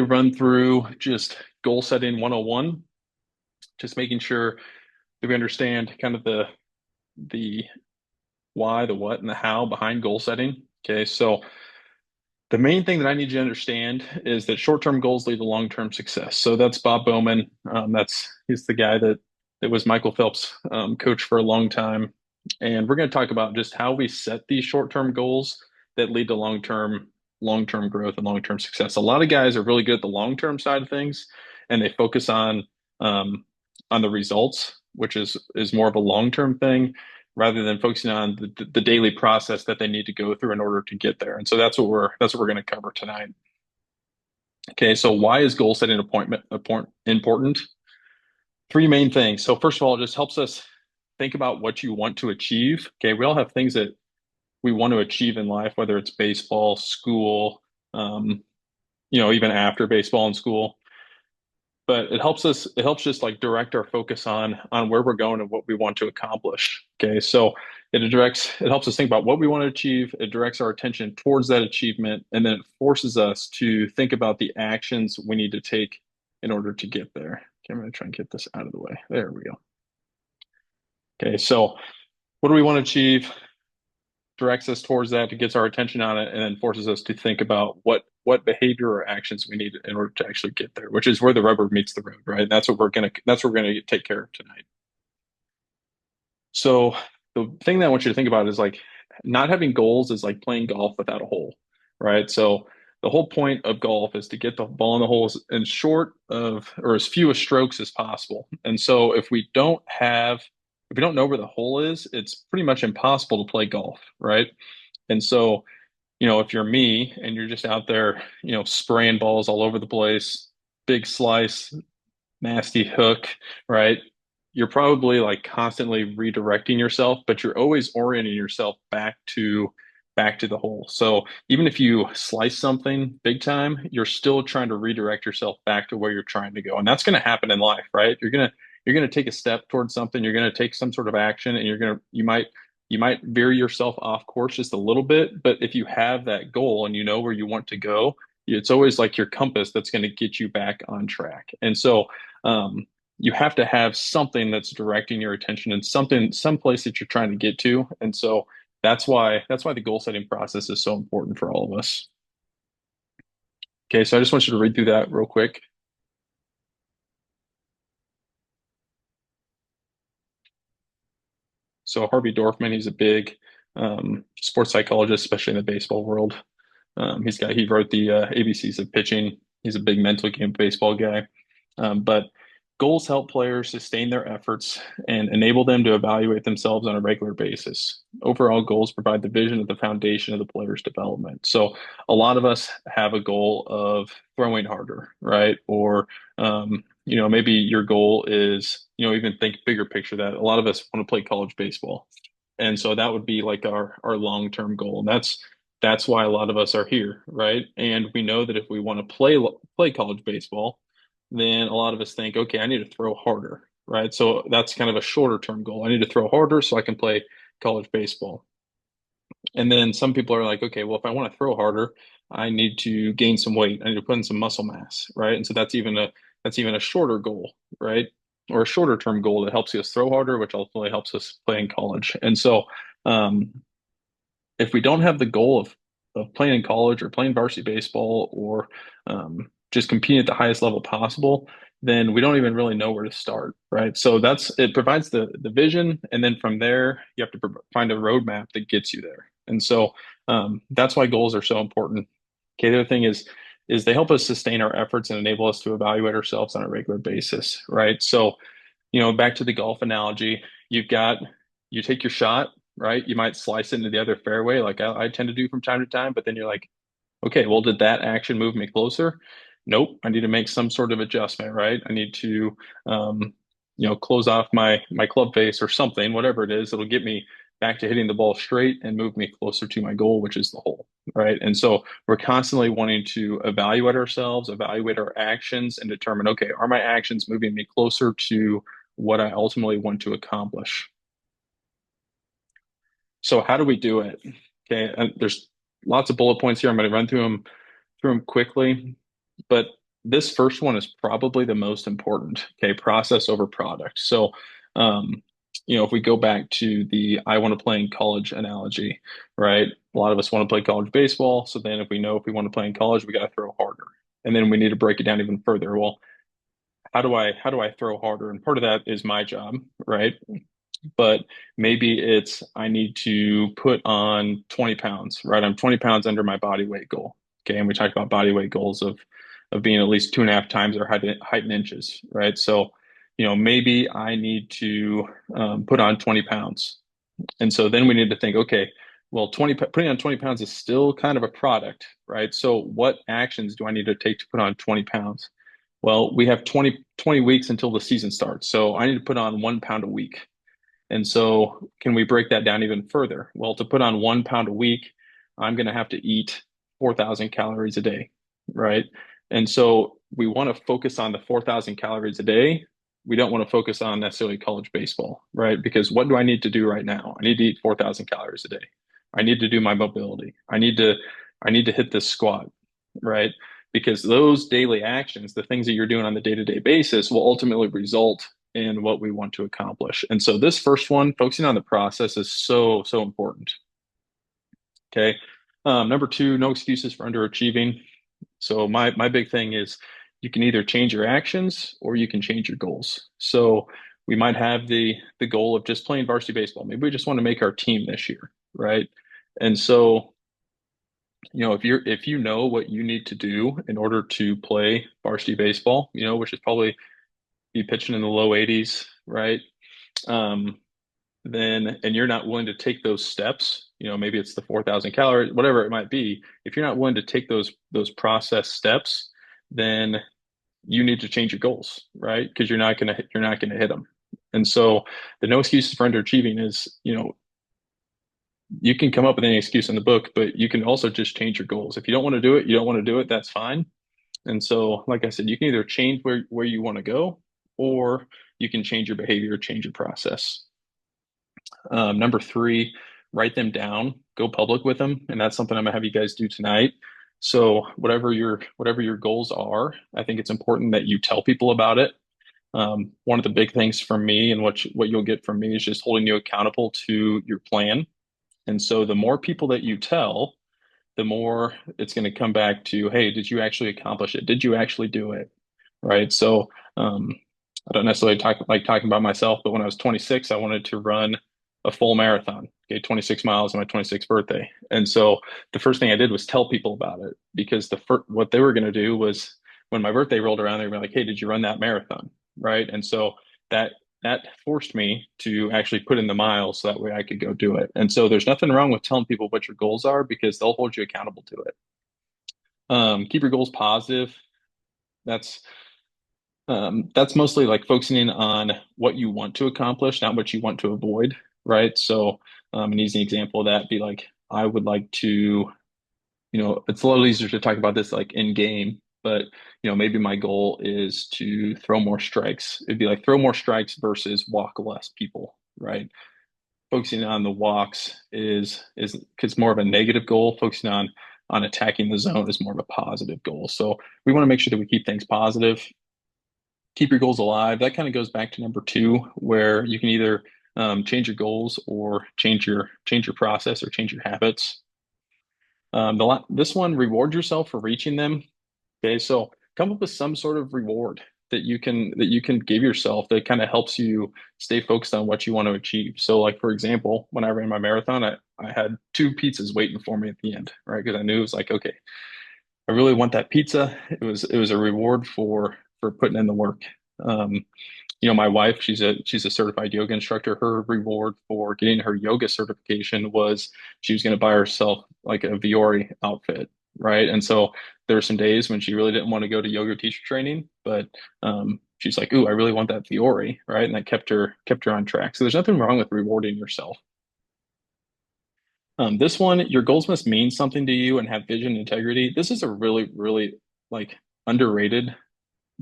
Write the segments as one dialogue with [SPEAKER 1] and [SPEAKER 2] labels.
[SPEAKER 1] Run through just goal setting 101, just making sure that we understand kind of the why, the what, and the how behind goal setting. Okay, so the main thing that I need you to understand is that short-term goals lead to long-term success. So that's Bob Bowman. He's the guy that was Michael Phelps' coach for a long time, and we're going to talk about just how we set these short-term goals that lead to long-term growth and long-term success. A lot of guys are really good at the long-term side of things, and they focus um, on the results, which is more of a long-term thing rather than focusing on the daily process that they need to go through in order to get there. And so that's what we're going to cover tonight. Okay, so why is goal setting important? Three main things. So first of all, it just helps us think about what you want to achieve. Okay, we all have things that we want to achieve in life, whether it's baseball, school, um, even after baseball and school. But it helps just like direct our focus on where we're going and what we want to accomplish. Okay, so it helps us think about what we want to achieve. It directs our attention towards that achievement, and then it forces us to think about the actions we need to take in order to get there. Okay, I'm going to try and get this out of the way. There we go. Okay, so what do we want to achieve? Directs us towards that, it gets our attention on it, and then forces us to think about what behavior or actions we need in order to actually get there, which is where the rubber meets the road, right? That's what we're gonna take care of tonight. So the thing that I want you to think about is like not having goals is like playing golf without a hole, right? So the whole point of golf is to get the ball in the holes in short of or as few strokes as possible. And so if we don't know where the hole is, it's pretty much impossible to play golf, right? And so, if you're me and you're just out there, spraying balls all over the place, big slice, nasty hook, right? You're probably like constantly redirecting yourself, but you're always orienting yourself back to the hole. So even if you slice something big time, you're still trying to redirect yourself back to where you're trying to go. And that's going to happen in life, right? You're going to take a step towards something, you're going to take some sort of action and you might veer yourself off course just a little bit, but if you have that goal and you know where you want to go, it's always like your compass that's going to get you back on track. And so um, you have to have something that's directing your attention and some place that you're trying to get to. And so that's why the goal setting process is so important for all of us. Okay, so I just want you to read through that real quick. So Harvey Dorfman, he's a big sports psychologist, especially in the baseball world. He wrote the ABCs of pitching. He's a big mental game baseball guy. But goals help players sustain their efforts and enable them to evaluate themselves on a regular basis. Overall, goals provide the vision of the foundation of the player's development. So a lot of us have a goal of throwing harder, right? Or maybe your goal is, even think bigger picture that a lot of us want to play college baseball. And so that would be like our long-term goal. And that's why a lot of us are here, right? And we know that if we want to play college baseball, then a lot of us think, okay, I need to throw harder, right? So that's kind of a shorter term goal. I need to throw harder so I can play college baseball. And then some people are like, okay, well, if I want to throw harder, I need to gain some weight. I need to put in some muscle mass, right? And so that's even a shorter goal, right? Or a shorter term goal that helps us throw harder, which ultimately helps us play in college. And so um, if we don't have the goal of playing in college or playing varsity baseball or just competing at the highest level possible, then we don't even really know where to start, right? So it provides the vision, and then from there you have to find a roadmap that gets you there. And so that's why goals are so important. Okay, the other thing is they help us sustain our efforts and enable us to evaluate ourselves on a regular basis, right? So back to the golf analogy, you take your shot, right? You might slice it into the other fairway, like I tend to do from time to time, but then you're like, okay, well, did that action move me closer? Nope. I need to make some sort of adjustment, right? I need to, close off my club face or something, whatever it is. It'll get me back to hitting the ball straight and move me closer to my goal, which is the hole, right? And so we're constantly wanting to evaluate ourselves, evaluate our actions, and determine, okay, are my actions moving me closer to what I ultimately want to accomplish? So how do we do it? Okay, and there's lots of bullet points here. I'm going to run through them quickly, but this first one is probably the most important. Okay, process over product. So, um, if we go back to the I want to play in college analogy, right? A lot of us want to play college baseball. So then, if we want to play in college, we got to throw harder, and then we need to break it down even further. Well, how do I throw harder? And part of that is my job, right? But maybe it's I need to put on 20 pounds, right? I'm 20 pounds under my body weight goal. Okay. And we talked about body weight goals of being at least 2.5 times our height in inches, right? So, maybe I need to put on 20 pounds. And so then we need to think, okay, well, putting on 20 pounds is still kind of a product, right? So what actions do I need to take to put on 20 pounds? Well, we have 20 weeks until the season starts. So I need to put on 1 pound a week. And so, can we break that down even further? Well, to put on 1 pound a week, I'm going to have to eat 4,000 calories a day, right? And so, we want to focus on the 4,000 calories a day. We don't want to focus on necessarily college baseball, right? Because what do I need to do right now? I need to eat 4,000 calories a day. I need to do my mobility. I need to hit this squat, right? Because those daily actions, the things that you're doing on the day-to-day basis, will ultimately result in what we want to accomplish. And so this first one, focusing on the process, is so, so important. Okay. Number two, no excuses for underachieving. So my big thing is you can either change your actions or you can change your goals. So we might have the goal of just playing varsity baseball. Maybe we just want to make our team this year, right? And so, if you know what you need to do in order to play varsity baseball, which is probably be pitching in the low 80s, right? Um, then and you're not willing to take those steps, maybe it's the 4,000 calories, whatever it might be. If you're not willing to take those process steps, then you need to change your goals, right? Because you're not gonna hit them. And so the no excuses for underachieving is, you can come up with any excuse in the book, but you can also just change your goals. If you don't want to do it, you don't want to do it, that's fine. And so, like I said, you can either change where you want to go, or you can change your behavior, change your process. Number three, write them down, go public with them, and that's something I'm gonna have you guys do tonight. So whatever your goals are, I think it's important that you tell people about it. One of the big things for me, and what you'll get from me, is just holding you accountable to your plan. And so the more people that you tell, the more it's going to come back to, hey, did you actually accomplish it? Did you actually do it? Right. So I don't necessarily talking about myself, but when I was 26, I wanted to run a full marathon, okay, 26 miles on my 26th birthday. And so the first thing I did was tell people about it, because what they were going to do was, when my birthday rolled around, they were like, hey, did you run that marathon? Right. And so that that forced me to actually put in the miles so that way I could go do it. And so there's nothing wrong with telling people what your goals are, because they'll hold you accountable to it. Keep your goals positive. That's that's mostly like focusing on what you want to accomplish, not what you want to avoid, right? So, an easy example of that be like, I would like to, it's a little easier to talk about this like in game, but maybe my goal is to throw more strikes. It'd be like throw more strikes versus walk less people, right? Focusing on the walks is because more of a negative goal. Focusing on attacking the zone is more of a positive goal. So we want to make sure that we keep things positive, keep your goals alive. That kind of goes back to number two, where you can either change your goals or change your process or change your habits. This one, reward yourself for reaching them. Okay, so come up with some sort of reward that you can give yourself that kind of helps you stay focused on what you want to achieve. So, like for example, when I ran my marathon, I had two pizzas waiting for me at the end, right? Because I knew it was like, okay, I really want that pizza. It was a reward for putting in the work. Um, my wife, she's a certified yoga instructor. Her reward for getting her yoga certification was she was going to buy herself like a Viore outfit, right? And so there were some days when she really didn't want to go to yoga teacher training, but she's like, "Ooh, I really want that Viore," right? And that kept her on track. So there's nothing wrong with rewarding yourself. This one, your goals must mean something to you and have vision and integrity. This is a really, really like underrated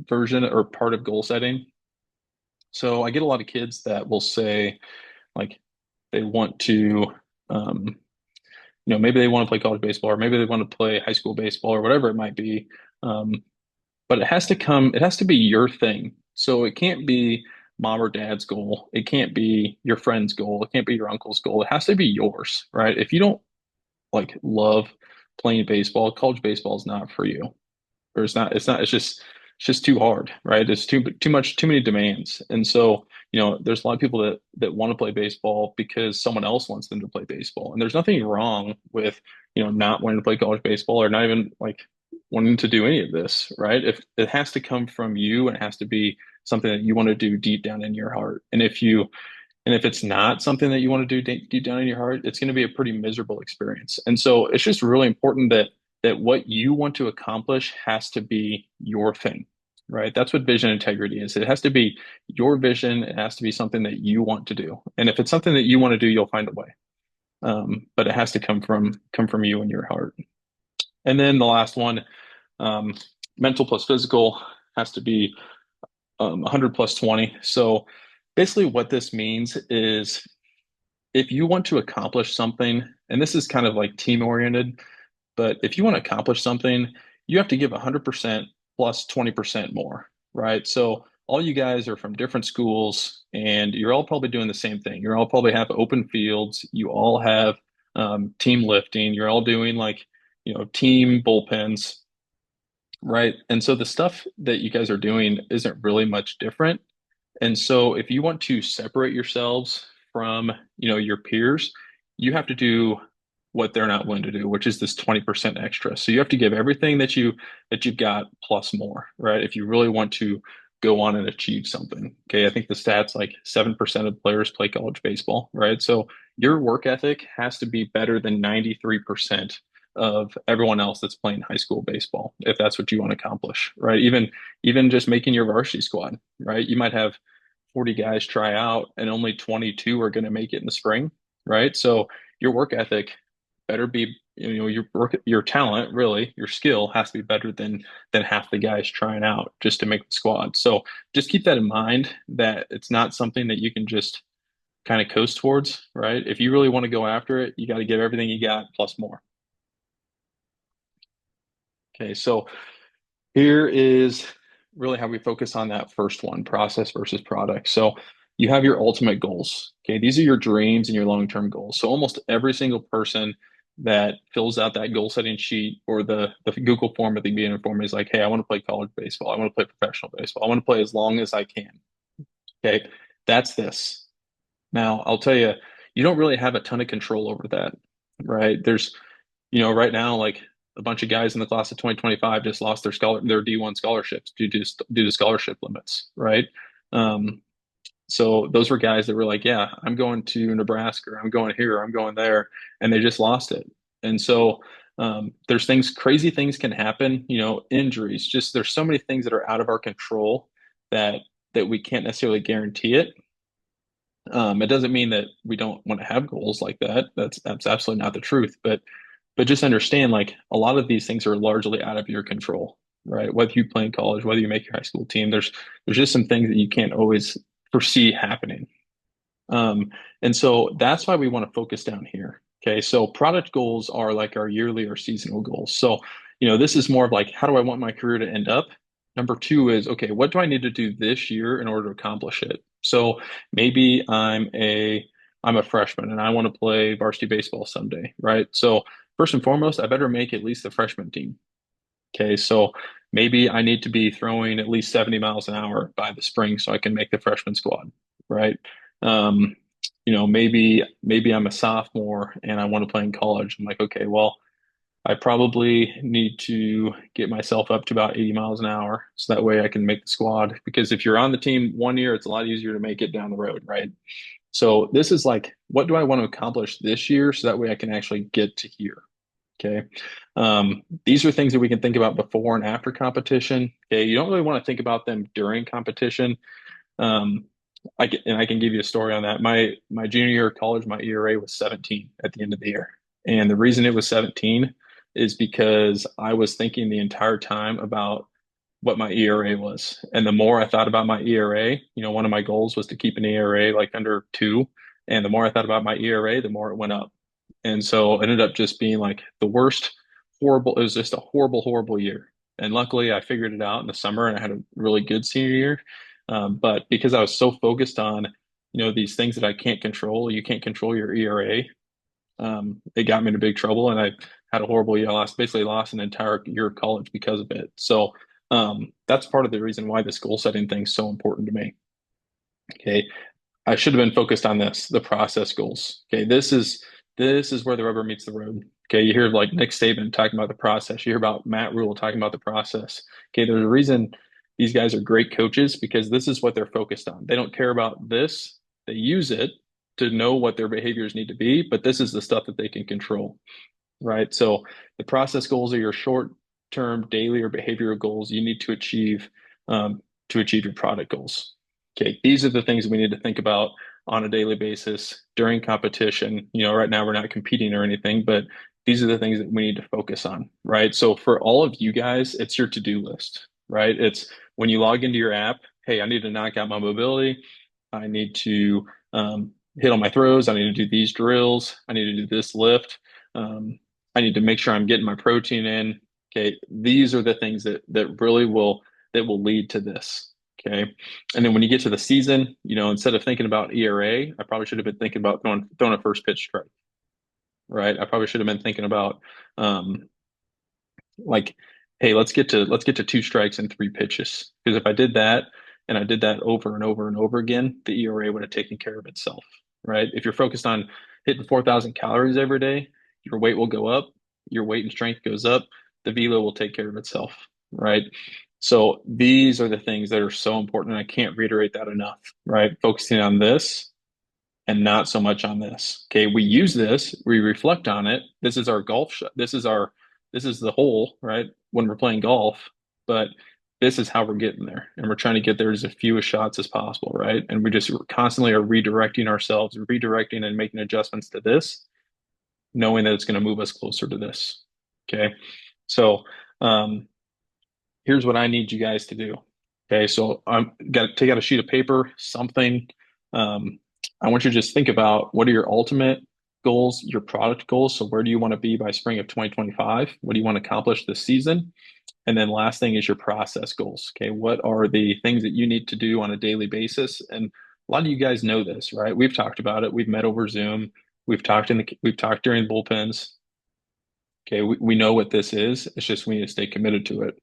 [SPEAKER 1] version or part of goal setting. So I get a lot of kids that will say like they want to, um, maybe they want to play college baseball, or maybe they want to play high school baseball, or whatever it might be. Um, but it has to be your thing. So it can't be mom or dad's goal. It can't be your friend's goal. It can't be your uncle's goal. It has to be yours, right? If you don't like love playing baseball, college baseball is not for you. Or it's just too hard, right? It's too many demands. And so, there's a lot of people that want to play baseball because someone else wants them to play baseball. And there's nothing wrong with, not wanting to play college baseball or not even like wanting to do any of this, right? If it has to come from you and it has to be something that you want to do deep down in your heart. And if it's not something that you want to do deep down in your heart, it's going to be a pretty miserable experience. And so it's just really important that what you want to accomplish has to be your thing, right? That's what vision integrity is. It has to be your vision. It has to be something that you want to do. And if it's something that you want to do, you'll find a way. But it has to come from you and your heart. And then the last one, um, mental plus physical has to be 100 plus 20. So basically, what this means is if you want to accomplish something, and this is kind of like team oriented, but if you want to accomplish something, you have to give 100% plus 20% more, right? So all you guys are from different schools and you're all probably doing the same thing. You all probably have open fields. You all have team lifting. You're all doing like, team bullpens, right? And so the stuff that you guys are doing isn't really much different. And so if you want to separate yourselves from, your peers, you have to do what they're not willing to do, which is this 20% extra. So you have to give everything that you've got plus more, right? If you really want to go on and achieve something. Okay. I think the stats like 7% of players play college baseball, right? So your work ethic has to be better than 93% of everyone else that's playing high school baseball, if that's what you want to accomplish, right? Even just making your varsity squad, right? You might have 40 guys try out and only 22 are going to make it in the spring, right? So your work ethic better be, your talent, really, your skill has to be better than half the guys trying out just to make the squad. So just keep that in mind that it's not something that you can just kind of coast towards, right? If you really want to go after it, you got to give everything you got plus more. Okay, so here is really how we focus on that first one, process versus product. So you have your ultimate goals. Okay, these are your dreams and your long-term goals. So almost every single person that fills out that goal setting sheet or the Google form or the beginner form is like, hey, I want to play college baseball. I want to play professional baseball. I want to play as long as I can. Okay, that's this. Now, I'll tell you, you don't really have a ton of control over that, right? Right now, like a bunch of guys in the class of 2025 just lost their D1 scholarships due to scholarship limits, right? Um, so those were guys that were like, yeah, I'm going to Nebraska, or I'm going here, or I'm going there, and they just lost it. And so there's crazy things can happen, injuries, just there's so many things that are out of our control that we can't necessarily guarantee it. It doesn't mean that we don't want to have goals like that. That's absolutely not the truth. But just understand, like a lot of these things are largely out of your control, right? Whether you play in college, whether you make your high school team, there's just some things that you can't always foresee happening. And so that's why we want to focus down here. Okay, so product goals are like our yearly or seasonal goals. So, this is more of like, how do I want my career to end up? Number two is, okay, what do I need to do this year in order to accomplish it? So maybe I'm a freshman and I want to play varsity baseball someday, right? So first and foremost, I better make at least the freshman team. Okay, so maybe I need to be throwing at least 70 miles an hour by the spring so I can make the freshman squad, right? Um, maybe I'm a sophomore and I want to play in college. I'm like, okay, well, I probably need to get myself up to about 80 miles an hour so that way I can make the squad. Because if you're on the team one year, it's a lot easier to make it down the road, right? So this is like, what do I want to accomplish this year so that way I can actually get to here? Okay. These are things that we can think about before and after competition. Okay. You don't really want to think about them during competition. Um, I can give you a story on that. My junior year of college, my ERA was 17 at the end of the year. And the reason it was 17 is because I was thinking the entire time about what my ERA was. And the more I thought about my ERA, one of my goals was to keep an ERA like under two. And the more I thought about my ERA, the more it went up. And so it ended up just being like the worst, horrible, it was just a horrible, horrible year. And luckily, I figured it out in the summer, and I had a really good senior year. But because I was so focused on, these things that I can't control, you can't control your ERA. It got me into big trouble, and I had a horrible year. I basically lost an entire year of college because of it. So that's part of the reason why this goal setting thing is so important to me. Okay, I should have been focused on this, the process goals. Okay, this is where the rubber meets the road. Okay, you hear like Nick Saban talking about the process. You hear about Matt Rule talking about the process. Okay, there's a reason these guys are great coaches because this is what they're focused on. They don't care about this. They use it to know what their behaviors need to be, but this is the stuff that they can control, right? So the process goals are your short-term daily or behavioral goals you need to achieve your product goals. Okay, these are the things we need to think about on a daily basis during competition. Right now we're not competing or anything, but these are the things that we need to focus on, right? So for all of you guys, it's your to-do list, right? It's when you log into your app, hey, I need to knock out my mobility. I need to hit on my throws. I need to do these drills. I need to do this lift. Um, I need to make sure I'm getting my protein in. Okay, these are the things that really will lead to this. Okay, and then when you get to the season, instead of thinking about ERA, I probably should have been thinking about throwing a first pitch strike. Right, I probably should have been thinking about um, like, hey, let's get to two strikes and three pitches. Because if I did that and I did that over and over and over again, the ERA would have taken care of itself. Right, if you're focused on hitting 4,000 calories every day, your weight will go up, your weight and strength goes up, the velo will take care of itself. Right. So these are the things that are so important, and I can't reiterate that enough, right? Focusing on this and not so much on this. Okay, we use this, we reflect on it. This is our golf shot. This is the hole, right? When we're playing golf, but this is how we're getting there. And we're trying to get there as a few shots as possible, right? And we just constantly are redirecting ourselves, redirecting and making adjustments to this, knowing that it's going to move us closer to this. Okay. So um here's what I need you guys to do. Okay, so I'm got to take out a sheet of paper, something. Um, I want you to just think about what are your ultimate goals, your product goals. So where do you want to be by spring of 2025? What do you want to accomplish this season? And then last thing is your process goals. Okay, what are the things that you need to do on a daily basis? And a lot of you guys know this, right? We've talked about it. We've met over Zoom. We've talked during bullpens. Okay, we know what this is. It's just we need to stay committed to it.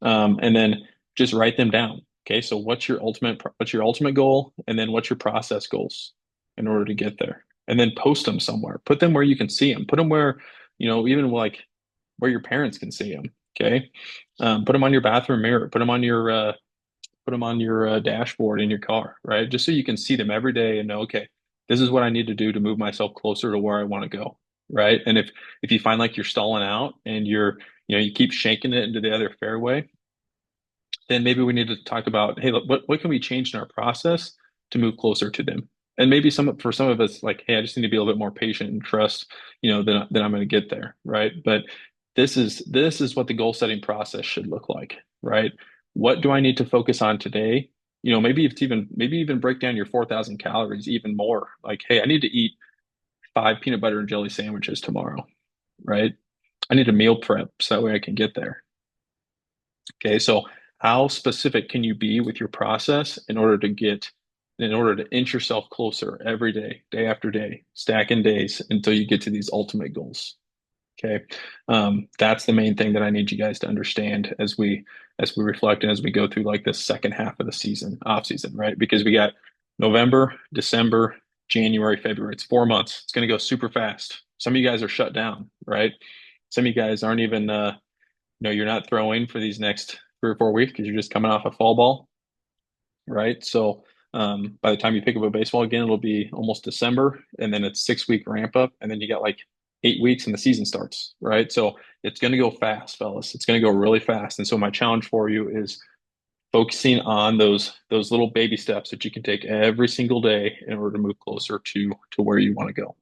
[SPEAKER 1] And then just write them down. Okay, so what's your ultimate goal, and then what's your process goals in order to get there, and then post them somewhere. Put them where you can see them. Put them where even like where your parents can see them. Okay, put them on your bathroom mirror. Put them on your dashboard in your car, right? Just so you can see them every day and know, okay, this is what I need to do to move myself closer to where I want to go, right? And if you find like you're stalling out and you keep shanking it into the other fairway, then maybe we need to talk about, hey, look, what can we change in our process to move closer to them? And maybe for some of us, like, hey, I just need to be a little bit more patient and trust, that I'm going to get there, right? But this is what the goal setting process should look like, right? What do I need to focus on today? Maybe even break down your 4,000 calories even more. Like, hey, I need to eat 5 peanut butter and jelly sandwiches tomorrow, right? I need to meal prep so that way I can get there. Okay, so how specific can you be with your process in order to inch yourself closer every day, day after day, stacking days until you get to these ultimate goals? Okay, that's the main thing that I need you guys to understand as we reflect and as we go through like this second half of the season, off season, right? Because we got November, December, January, February. It's 4 months. It's going to go super fast. Some of you guys are shut down, right? Some of you guys aren't even you're not throwing for these next 3 or 4 weeks because you're just coming off a fall ball, right? So by the time you pick up a baseball again, it'll be almost December, and then it's 6 week ramp up, and then you got like 8 weeks and the season starts, right? So it's going to go fast, fellas. It's going to go really fast. And so my challenge for you is focusing on those little baby steps that you can take every single day in order to move closer to where you want to go.